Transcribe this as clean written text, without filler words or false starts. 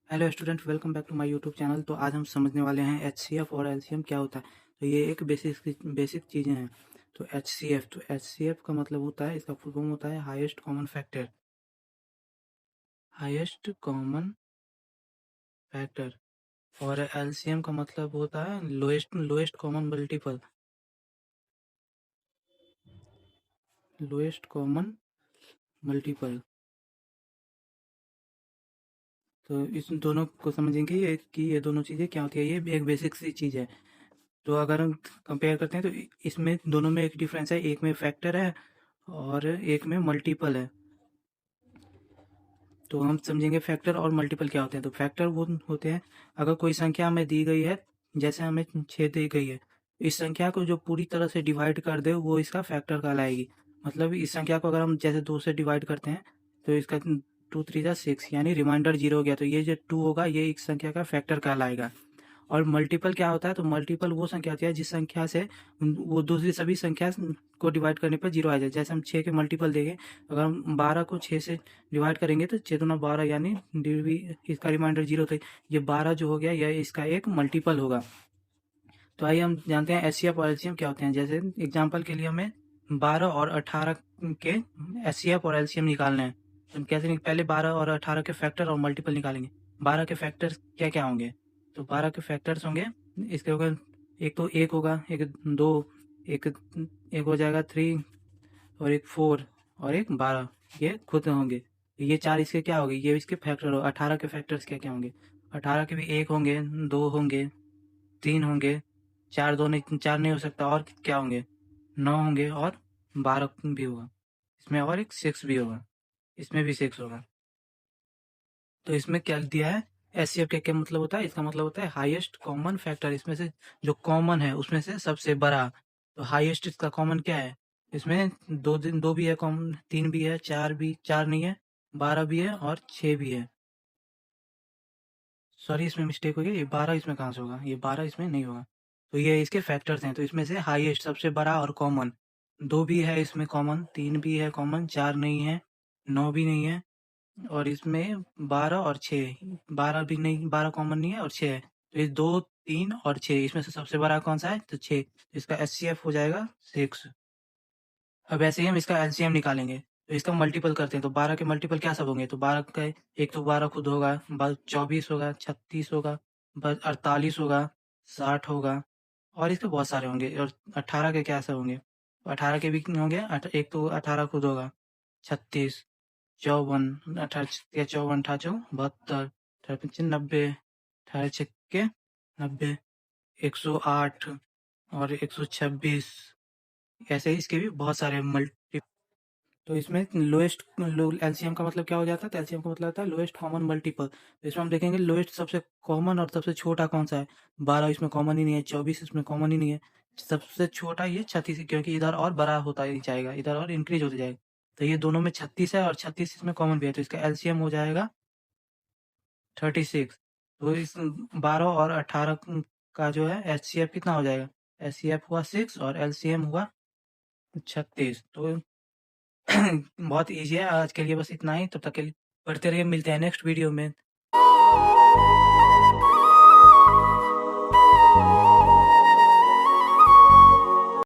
Hello student, welcome back to my YouTube channel. तो आज हम समझने वाले हैं एचसीएफ और एलसीएम क्या होता है। तो ये एक बेसिक चीज़ें हैं। तो एचसीएफ का मतलब होता है, इसका फुल फॉर्म होता है highest common factor. Highest common factor. और एलसीएम का मतलब होता है lowest common multiple. Lowest common multiple. तो इस दोनों को समझेंगे कि ये दोनों चीज़ें क्या होती है। ये एक बेसिक सी चीज़ है। तो अगर हम कंपेयर करते हैं तो इसमें दोनों में एक डिफरेंस है, एक में फैक्टर है और एक में मल्टीपल है। तो हम समझेंगे फैक्टर और मल्टीपल क्या होते हैं। तो फैक्टर वो होते हैं, अगर कोई संख्या हमें दी गई है, जैसे हमें 6 दी गई है, इस संख्या को जो पूरी तरह से डिवाइड कर दे वो इसका फैक्टर कहलाएगी। मतलब इस संख्या को अगर हम जैसे 2 से डिवाइड करते हैं तो इसका 2 3 जा 6 यानी रिमाइंडर 0 हो गया, तो ये जो 2 होगा ये इस संख्या का फैक्टर कहलाएगा। और मल्टीपल क्या होता है, तो मल्टीपल वो संख्या होती है जिस संख्या से वो दूसरी सभी संख्या को डिवाइड करने पर 0 आ जाए। जैसे हम 6 के मल्टीपल देंगे, अगर हम 12 को 6 से डिवाइड करेंगे तो 6 दूना 12 यानी इसका रिमाइंडर 0 था। ये 12 जो हो गया यह इसका एक मल्टीपल होगा। तो आइए हम जानते हैं एचसीएफ और एलसीएम क्या होते हैं। जैसे एग्जाम्पल के लिए हमें 12 और 18 के एचसीएफ और एलसीएम निकालने हैं। तो हम कैसे पहले 12 और 18 के फैक्टर और मल्टीपल निकालेंगे। 12 के फैक्टर्स क्या क्या होंगे, तो 12 के फैक्टर्स होंगे, इसके होगा एक तो एक होगा, एक 2, एक एक हो जाएगा 3 और एक 4 और एक 12, ये खुद होंगे। ये 4 इसके क्या होंगे, ये इसके फैक्टर हो। 18 के फैक्टर्स क्या क्या होंगे, 18 के भी 1 होंगे, 2 होंगे, 3 होंगे, 4 नहीं हो सकता, और क्या होंगे 9 होंगे और 12 भी होगा। इसमें और एक 6 भी होगा, इसमें भी 6 होगा। तो इसमें क्या दिया है, एचसीएफ का क्या मतलब होता है, इसका मतलब होता है हाईएस्ट कॉमन फैक्टर। इसमें से जो कॉमन है उसमें से सबसे बड़ा। तो हाईएस्ट इसका कॉमन क्या है, इसमें दो भी है कॉमन, 3 भी है, 4 नहीं है, 12 भी है और 6 भी है। सॉरी, इसमें मिस्टेक हो गई, ये 12 इसमें कहाँ से होगा, ये 12 इसमें नहीं होगा। तो ये इसके फैक्टर्स हैं। तो इसमें से हाईएस्ट सबसे बड़ा और कॉमन, 2 भी है इसमें कॉमन, 3 भी है कॉमन, 4 नहीं है, 9 भी नहीं है, और इसमें 12 और 6, 12 भी नहीं, 12 कॉमन नहीं है और 6 है। तो ये 2, 3 और 6, इसमें से सबसे बड़ा कौन सा है, तो 6। इसका एचसीएफ हो जाएगा 6। अब ऐसे ही हम इसका एलसीएम निकालेंगे। तो इसका मल्टीपल करते हैं, तो 12 के मल्टीपल क्या सब होंगे, तो 12 का एक तो 12 खुद होगा, 24 होगा, 36 होगा, 48 होगा, 60 होगा, और इसके बहुत सारे होंगे। और 18 के क्या सब होंगे, तो 18 के भी कितने होंगे, एक तो 18 खुद होगा, 36, 54, 18 54, 88 72, 18 90, 18 छक्के 90, 108 और 126। ऐसे ही इसके भी बहुत सारे मल्टी। तो इसमें लोएस्ट एलसीएम का मतलब क्या हो जाता है, तो एलसीएम का मतलब होता है लोएस्ट कॉमन मल्टीपल। तो इसमें हम देखेंगे लोएस्ट सबसे कॉमन और सबसे छोटा कौन सा है। 12 इसमें कॉमन ही नहीं है, 24 इसमें कॉमन ही नहीं है, सबसे छोटा ये 36 है, क्योंकि इधर और बड़ा होता ही जाएगा, इधर और इंक्रीज होता जाएगा। तो ये दोनों में 36 है और 36 इसमें कॉमन भी है, तो इसका एलसीएम हो जाएगा 36। तो इस 12 और 18 का जो है एचसीएफ कितना हो जाएगा, एचसीएफ हुआ 6 और एलसीएम हुआ 36। तो बहुत ईजी है। आज के लिए बस इतना ही, तब तक के लिए पढ़ते रहिए, मिलते हैं नेक्स्ट वीडियो में।